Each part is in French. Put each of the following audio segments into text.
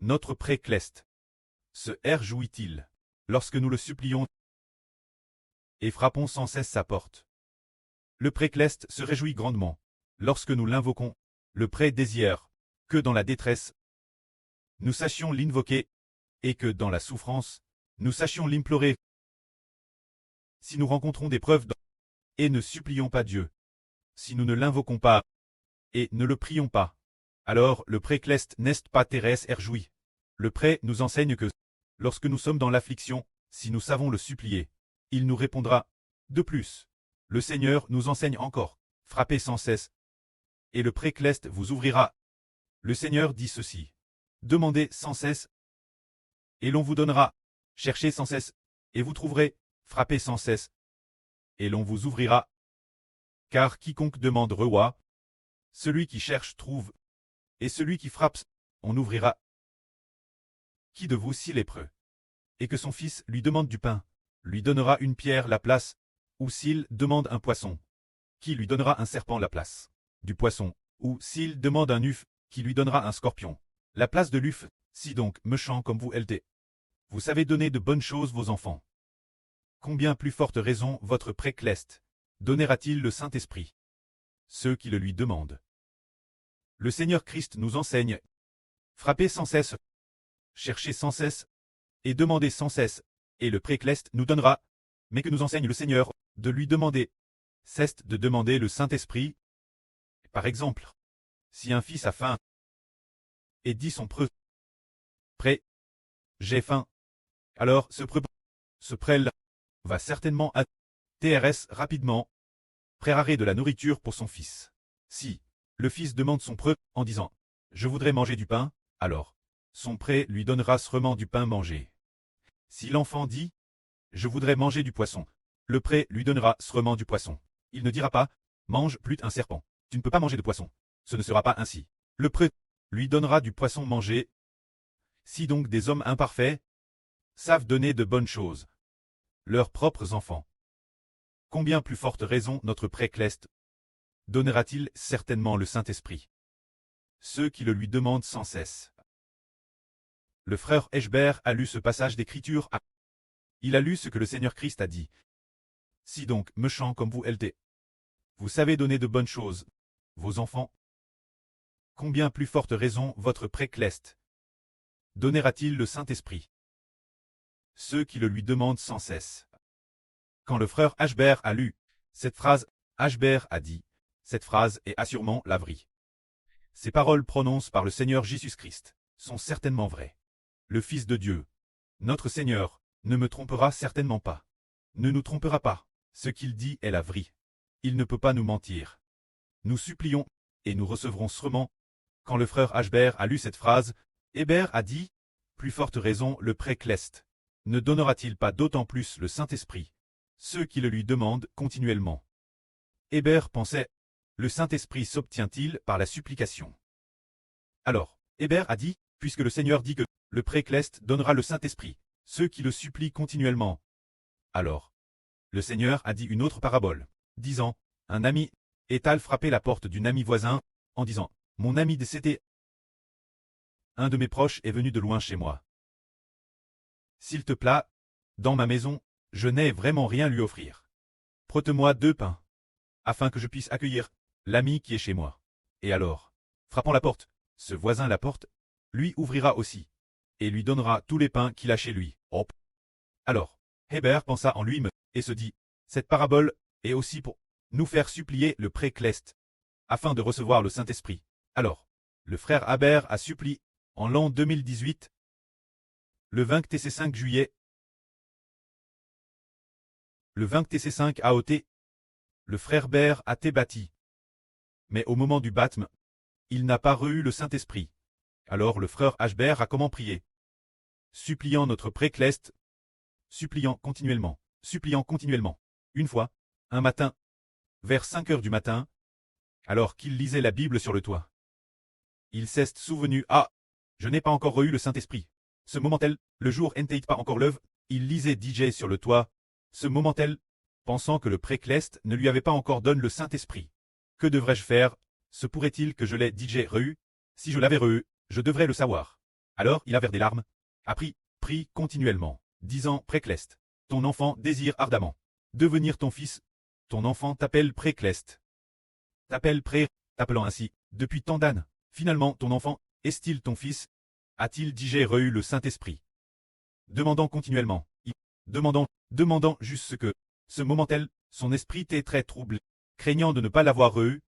notre pré-cleste se réjouit-il lorsque nous le supplions et frappons sans cesse sa porte. Le pré-cleste se réjouit grandement lorsque nous l'invoquons. Le pré désire que dans la détresse, nous sachions l'invoquer et que dans la souffrance, nous sachions l'implorer. Si nous rencontrons des preuves et ne supplions pas Dieu, si nous ne l'invoquons pas et ne le prions pas, alors le pré-cleste n'est pas terrestre réjoui. Le pré nous enseigne que, lorsque nous sommes dans l'affliction, si nous savons le supplier, il nous répondra. De plus, le Seigneur nous enseigne encore, frappez sans cesse, et le pré-cleste vous ouvrira. Le Seigneur dit ceci, demandez sans cesse, et l'on vous donnera, cherchez sans cesse, et vous trouverez, frappez sans cesse, et l'on vous ouvrira. Car quiconque demande reçoit, celui qui cherche trouve, et celui qui frappe, on ouvrira. Qui de vous s'il est lépreux, et que son fils lui demande du pain, lui donnera une pierre la place, ou s'il demande un poisson, qui lui donnera un serpent la place du poisson, ou s'il demande un œuf, qui lui donnera un scorpion la place de l'œuf. Si donc, méchants comme vous êtes, vous savez donner de bonnes choses vos enfants, combien plus forte raison votre pré-cleste donnera-t-il le Saint-Esprit ceux qui le lui demandent. Le Seigneur Christ nous enseigne, frappez sans cesse, cherchez sans cesse, et demandez sans cesse, et le pré-cleste nous donnera, mais que nous enseigne le Seigneur, de lui demander. Cesse de demander le Saint-Esprit. Par exemple, si un fils a faim, et dit son pré, j'ai faim, alors ce prêle va certainement à TRS rapidement, préparer de la nourriture pour son fils. Si le fils demande son pré en disant « Je voudrais manger du pain », alors son pré lui donnera sûrement du pain mangé. Si l'enfant dit « Je voudrais manger du poisson », le pré lui donnera sûrement du poisson. Il ne dira pas « Mange plus un serpent, tu ne peux pas manger de poisson ». Ce ne sera pas ainsi. Le pré lui donnera du poisson mangé. Si donc des hommes imparfaits savent donner de bonnes choses, leurs propres enfants, combien plus forte raison notre pré-cleste donnera-t-il certainement le Saint-Esprit ceux qui le lui demandent sans cesse. Le frère Eschbert a lu ce passage d'écriture. Il a lu ce que le Seigneur Christ a dit. Si donc, méchants comme vous êtes, vous savez donner de bonnes choses, vos enfants, combien plus forte raison votre pré-cleste donnera-t-il le Saint-Esprit ceux qui le lui demandent sans cesse. Quand le frère Eschbert a lu cette phrase, Eschbert a dit, cette phrase est assurément la vraie. Ces paroles prononcées par le Seigneur Jésus-Christ sont certainement vraies. Le Fils de Dieu, notre Seigneur, ne me trompera certainement pas. Ne nous trompera pas. Ce qu'il dit est la vraie. Il ne peut pas nous mentir. Nous supplions, et nous recevrons sûrement. Quand le frère Eschbert a lu cette phrase, Hébert a dit, plus forte raison le pré-cleste ne donnera-t-il pas d'autant plus le Saint-Esprit ceux qui le lui demandent continuellement. Hébert pensait, le Saint-Esprit s'obtient-il par la supplication? Alors, Hébert a dit, puisque le Seigneur dit que le pré-cleste donnera le Saint-Esprit ceux qui le supplient continuellement. Alors, le Seigneur a dit une autre parabole, disant, un ami est allé frapper la porte d'un ami voisin, en disant, mon ami décédé, un de mes proches est venu de loin chez moi. S'il te plaît, dans ma maison, je n'ai vraiment rien lui offrir. Prête-moi 2 pains, afin que je puisse accueillir l'ami qui est chez moi. Et alors, frappant la porte, ce voisin la porte, lui ouvrira aussi, et lui donnera tous les pains qu'il a chez lui. Hop. Alors, Hébert pensa en lui-même, et se dit, cette parabole est aussi pour nous faire supplier le pré-cleste, afin de recevoir le Saint-Esprit. Alors, le frère Hébert a supplié, en l'an 2018, le 25 juillet, le 25 AOT, le frère Hébert a été baptisé. Mais au moment du baptême, il n'a pas reçu le Saint-Esprit. Alors le frère Eschbert a comment prier, suppliant notre pré-cleste, suppliant continuellement. Une fois, un matin, vers 5 heures du matin, alors qu'il lisait la Bible sur le toit, il s'est souvenu, ah, je n'ai pas encore reçu le Saint-Esprit. Ce moment-tel, le jour n'était pas encore lève, il lisait DJ sur le toit, ce moment-tel, pensant que le pré-cleste ne lui avait pas encore donné le Saint-Esprit. Que devrais-je faire? Se pourrait-il que je l'ai DJ reçu? Si je l'avais reçu, je devrais le savoir. Alors il a vers des larmes. A prie continuellement, disant Précleste. Ton enfant désire ardemment devenir ton fils. Ton enfant t'appelle Précleste. T'appelle t'appelant ainsi, depuis tant d'années. Finalement, ton enfant, est-il ton fils? A-t-il digéré le Saint-Esprit? Demandant continuellement, demandant juste ce moment-tel, son esprit t'est très trouble, craignant de ne pas l'avoir eu.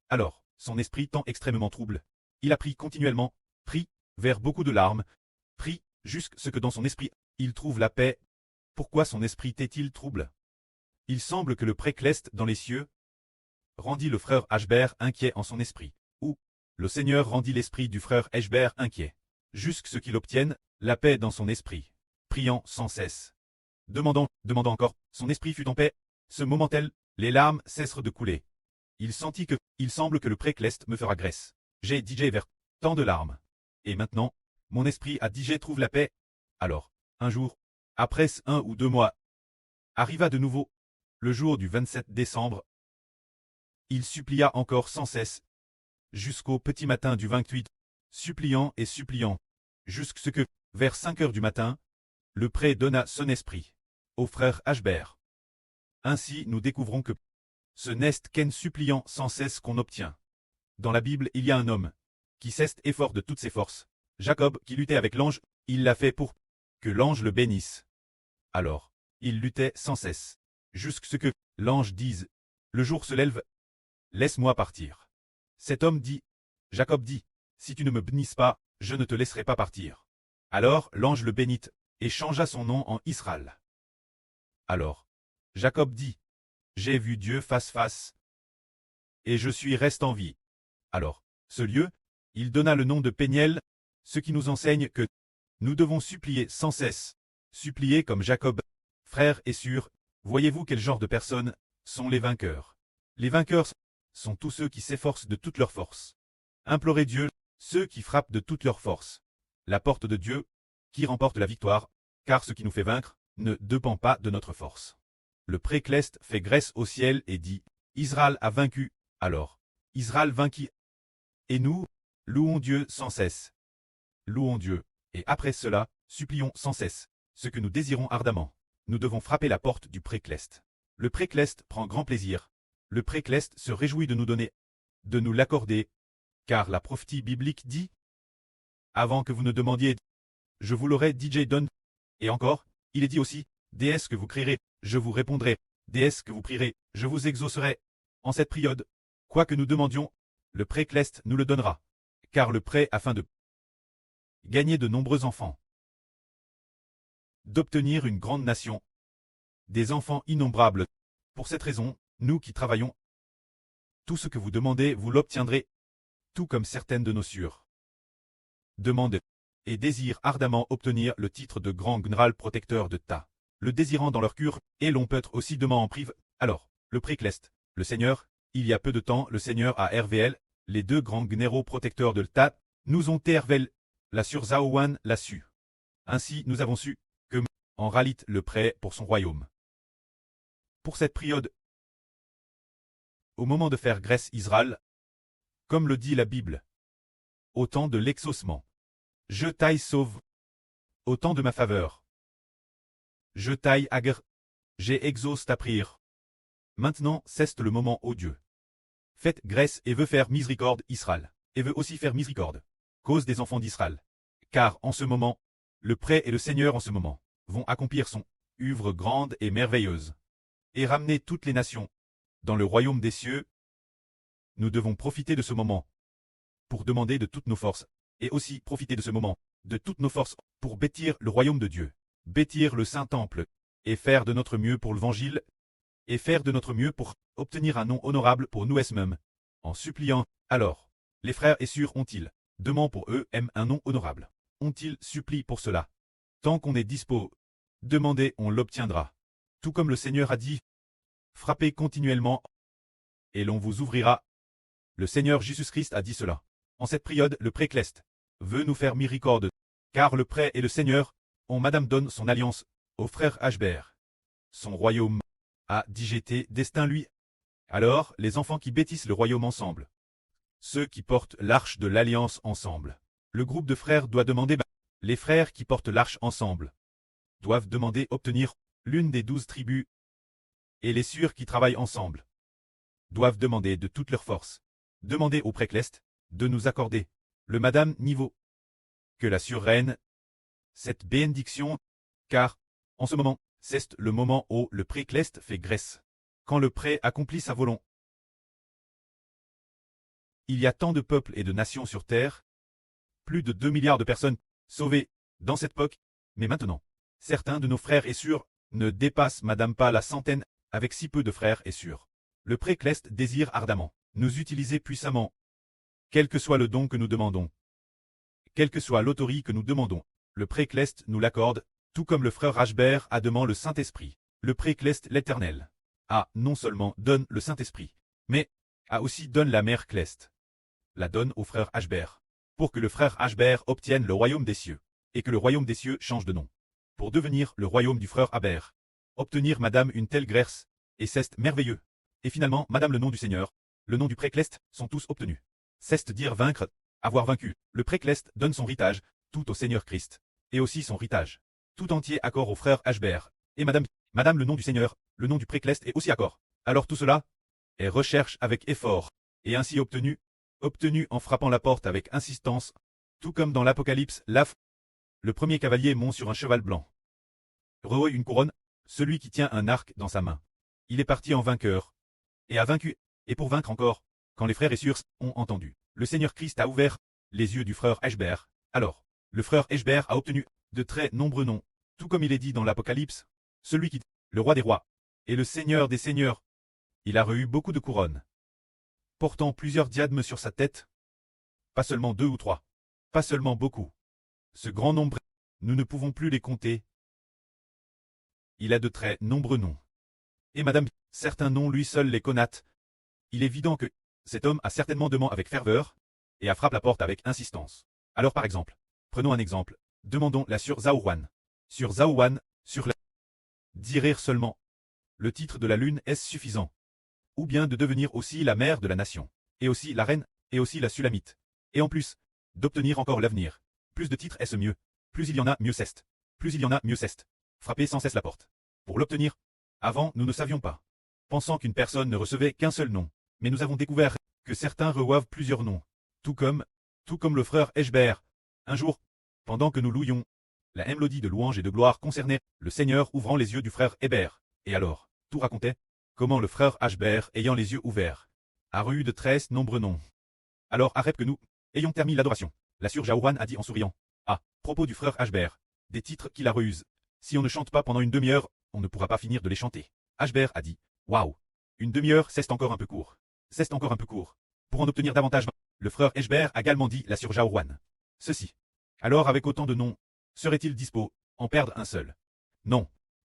Alors, son esprit tant extrêmement trouble. Il a pris continuellement, pris, vers beaucoup de larmes, pris, jusqu'à ce que dans son esprit, il trouve la paix. Pourquoi son esprit t'est-il trouble? Il semble que le Précleste dans les cieux rendit le frère Ashbert inquiet en son esprit, ou le Seigneur rendit l'esprit du frère Ashbert inquiet, jusqu'à ce qu'il obtienne la paix dans son esprit, priant sans cesse. Demandant encore, son esprit fut en paix. Ce moment-tel, les larmes cessèrent de couler. Il sentit il semble que le Précleste me fera grâce. J'ai digé vers tant de larmes. Et maintenant, mon esprit a digé trouve la paix. Alors, un jour, après 1 ou 2 mois, arriva de nouveau, le jour du 27 décembre. Il supplia encore sans cesse, jusqu'au petit matin du 28, suppliant et suppliant, jusqu'à ce que, vers 5 heures du matin, le pré donna son esprit au frère Ashbert. Ainsi nous découvrons que ce n'est qu'en suppliant sans cesse qu'on obtient. Dans la Bible, il y a un homme qui cesse effort de toutes ses forces. Jacob, qui luttait avec l'ange, il l'a fait pour que l'ange le bénisse. Alors, il luttait sans cesse, jusqu'à ce que l'ange dise, le jour se lève, laisse-moi partir. Cet homme dit, Jacob dit, si tu ne me bénisses pas, je ne te laisserai pas partir. Alors l'ange le bénit, et changea son nom en Israël. Alors, Jacob dit, j'ai vu Dieu face face, et je suis resté en vie. Alors, ce lieu, il donna le nom de Péniel, ce qui nous enseigne que nous devons supplier sans cesse, supplier comme Jacob, frère et sûr. Voyez-vous quel genre de personnes sont les vainqueurs? Les vainqueurs sont tous ceux qui s'efforcent de toute leur force. Implorez Dieu, ceux qui frappent de toute leur force. La porte de Dieu, qui remporte la victoire, car ce qui nous fait vaincre ne dépend pas de notre force. Le Précleste fait grâce au ciel et dit, Israël a vaincu. Alors, Israël vainquit. Et nous, louons Dieu sans cesse. Louons Dieu, et après cela, supplions sans cesse, ce que nous désirons ardemment. Nous devons frapper la porte du Précleste. Le Précleste prend grand plaisir. Le Précleste se réjouit de nous donner, de nous l'accorder, car la prophétie biblique dit, avant que vous ne demandiez, je vous l'aurais dit donne. Et encore, il est dit aussi, déesse que vous crierez, je vous répondrai, déesse que vous prierez, je vous exaucerai. En cette période, quoi que nous demandions, le Précleste nous le donnera, car le prêt afin de gagner de nombreux enfants, d'obtenir une grande nation, des enfants innombrables. Pour cette raison, nous qui travaillons, tout ce que vous demandez, vous l'obtiendrez, tout comme certaines de nos sœurs demandent et désirent ardemment obtenir le titre de grand général protecteur de Ta, le désirant dans leur cœur, et l'on peut aussi demander en prive. Alors, le Précleste, le Seigneur, il y a peu de temps, le Seigneur a RVL, les 2 grands généraux protecteurs de Ta, nous ont TRVL, la sur Zaowan l'a su. Ainsi, nous avons su que, en réalité, le prêt pour son royaume. Pour cette période, au moment de faire grâce Israël, comme le dit la Bible, au temps de l'exaucement, je t'aille sauve, au temps de ma faveur, je t'aille agre, j'ai exauce ta prière. Maintenant, c'est le moment, ô Dieu. Faites grâce et veut faire miséricorde Israël, et veut aussi faire miséricorde, cause des enfants d'Israël. Car en ce moment, le prêt et le Seigneur en ce moment, vont accomplir son œuvre grande et merveilleuse, et ramener toutes les nations dans le royaume des cieux. Nous devons profiter de ce moment pour demander de toutes nos forces, et aussi profiter de ce moment, de toutes nos forces, pour bâtir le royaume de Dieu, bâtir le Saint-Temple, et faire de notre mieux pour l'Évangile, et faire de notre mieux pour obtenir un nom honorable pour nous mêmes, en suppliant. Alors, les frères et sœurs ont-ils demandé pour eux un nom honorable? Ont-ils supplié pour cela? Tant qu'on est dispo, demandez, on l'obtiendra. Tout comme le Seigneur a dit, frappez continuellement, et l'on vous ouvrira. Le Seigneur Jésus-Christ a dit cela. En cette période, le Précleste veut nous faire miséricorde, car le prêt et le Seigneur ont Madame donne son alliance au frère Ashbert. Son royaume a digété destin lui. Alors, les enfants qui bâtissent le royaume ensemble, ceux qui portent l'arche de l'alliance ensemble, le groupe de frères doit demander Les frères qui portent l'arche ensemble doivent demander obtenir l'une des 12 tribus, et les sûrs qui travaillent ensemble doivent demander de toute leur force, demander au précleste de nous accorder le madame niveau, que la surreine cette bénédiction, car, en ce moment, c'est le moment où le précleste fait grâce, quand le pré accomplit sa volonté. Il y a tant de peuples et de nations sur terre, plus de 2 milliards de personnes sauvées dans cette époque, mais maintenant, certains de nos frères et sœurs ne dépassent madame pas la centaine, avec si peu de frères et sœurs. Le précleste désire ardemment nous utiliser puissamment, quel que soit le don que nous demandons, quelle que soit l'autorité que nous demandons. Le précleste nous l'accorde, tout comme le frère Ashbert a demandé le Saint-Esprit. Le précleste l'Éternel a non seulement donne le Saint-Esprit, mais a aussi donne la mère Cleste. La donne au frère Ashbert, pour que le frère Ashbert obtienne le royaume des cieux, et que le royaume des cieux change de nom, pour devenir le royaume du frère Abert. Obtenir madame une telle grâce, et c'est merveilleux. Et finalement, madame le nom du Seigneur, le nom du précleste, sont tous obtenus. C'est dire vaincre, avoir vaincu. Le précleste donne son héritage, tout au Seigneur Christ, et aussi son héritage, tout entier accord au frère Ashbert, et madame le nom du Seigneur, le nom du précleste est aussi accord. Alors tout cela est recherche avec effort, et ainsi obtenu en frappant la porte avec insistance, tout comme dans l'Apocalypse, le premier cavalier monte sur un cheval blanc. Rehausse une couronne, celui qui tient un arc dans sa main. Il est parti en vainqueur, et a vaincu, et pour vaincre encore, quand les frères et sœurs ont entendu. Le Seigneur Christ a ouvert les yeux du frère Ashbert. Alors, le frère Ashbert a obtenu de très nombreux noms, tout comme il est dit dans l'Apocalypse, celui qui, le roi des rois, et le Seigneur des seigneurs. Il a reçu beaucoup de couronnes, portant plusieurs diadèmes sur sa tête. Pas seulement 2 ou 3, pas seulement beaucoup. Ce grand nombre, nous ne pouvons plus les compter. Il a de très nombreux noms. Et madame, certains noms lui seul les connaît. Il est évident que cet homme a certainement demandé avec ferveur, et a frappé la porte avec insistance. Alors par exemple, prenons un exemple, demandons la sur Zaouwan. Sur Zaouwan, sur la... Dire seulement. Le titre de la lune est suffisant. Ou bien de devenir aussi la mère de la nation, et aussi la reine, et aussi la Sulamite. Et en plus, d'obtenir encore l'avenir. Plus de titres est-ce mieux. Plus il y en a, mieux c'est. Plus il y en a, mieux c'est. Frapper sans cesse la porte. Pour l'obtenir, avant nous ne savions pas. Pensant qu'une personne ne recevait qu'un seul nom. Mais nous avons découvert que certains reçoivent plusieurs noms. Tout comme le frère Ashbert. Un jour, pendant que nous louions, la mélodie de louange et de gloire concernait le Seigneur ouvrant les yeux du frère Hébert. Et alors, tout racontait comment le frère Ashbert, ayant les yeux ouverts, a reçu de très nombreux noms. Alors, arrête que nous ayons terminé l'adoration. La sœur Jaouan a dit en souriant, à propos du frère Ashbert, des titres qu'il a reçus. Si on ne chante pas pendant une demi-heure, on ne pourra pas finir de les chanter. Ashbert a dit, waouh, une demi-heure, c'est encore un peu court. C'est encore un peu court. Pour en obtenir davantage, le frère Ashbert a également dit la sœur Jaouan. Ceci. Alors avec autant de noms, serait-il dispo, en perdre un seul? Non.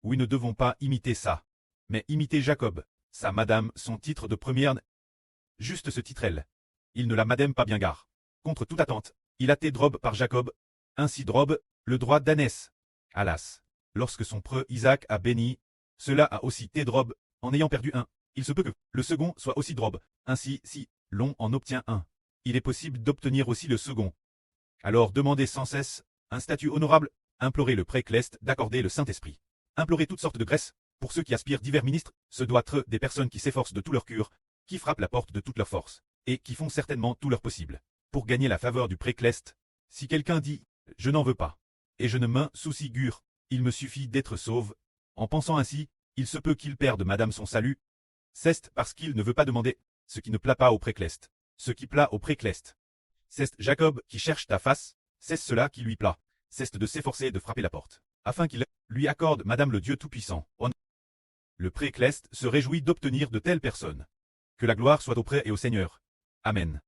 Oui, ne devons pas imiter ça. Mais imiter Jacob, sa madame, son titre de première. Juste ce titre elle. Il ne la madame pas bien gare. Contre toute attente, il a été drobe par Jacob. Ainsi drobe, le droit d'ânesse. Alas. Lorsque son preux Isaac a béni, cela a aussi été drobe, en ayant perdu un. Il se peut que le second soit aussi drobe. Ainsi, si l'on en obtient un, il est possible d'obtenir aussi le second. Alors demandez sans cesse un statut honorable, implorez le précleste d'accorder le Saint-Esprit. Implorez toutes sortes de grâces, pour ceux qui aspirent divers ministres, ce doit être des personnes qui s'efforcent de tout leur cœur, qui frappent la porte de toute leur force, et qui font certainement tout leur possible, pour gagner la faveur du précleste. Si quelqu'un dit « Je n'en veux pas », et je ne m'en soucie guère, il me suffit d'être sauve. En pensant ainsi, il se peut qu'il perde madame son salut. C'est parce qu'il ne veut pas demander ce qui ne plaît pas au précleste, ce qui plaît au précleste. C'est Jacob qui cherche ta face, c'est cela qui lui plaît. C'est de s'efforcer de frapper la porte, afin qu'il lui accorde madame le Dieu Tout-Puissant. Le précleste se réjouit d'obtenir de telles personnes. Que la gloire soit auprès et au Seigneur. Amen.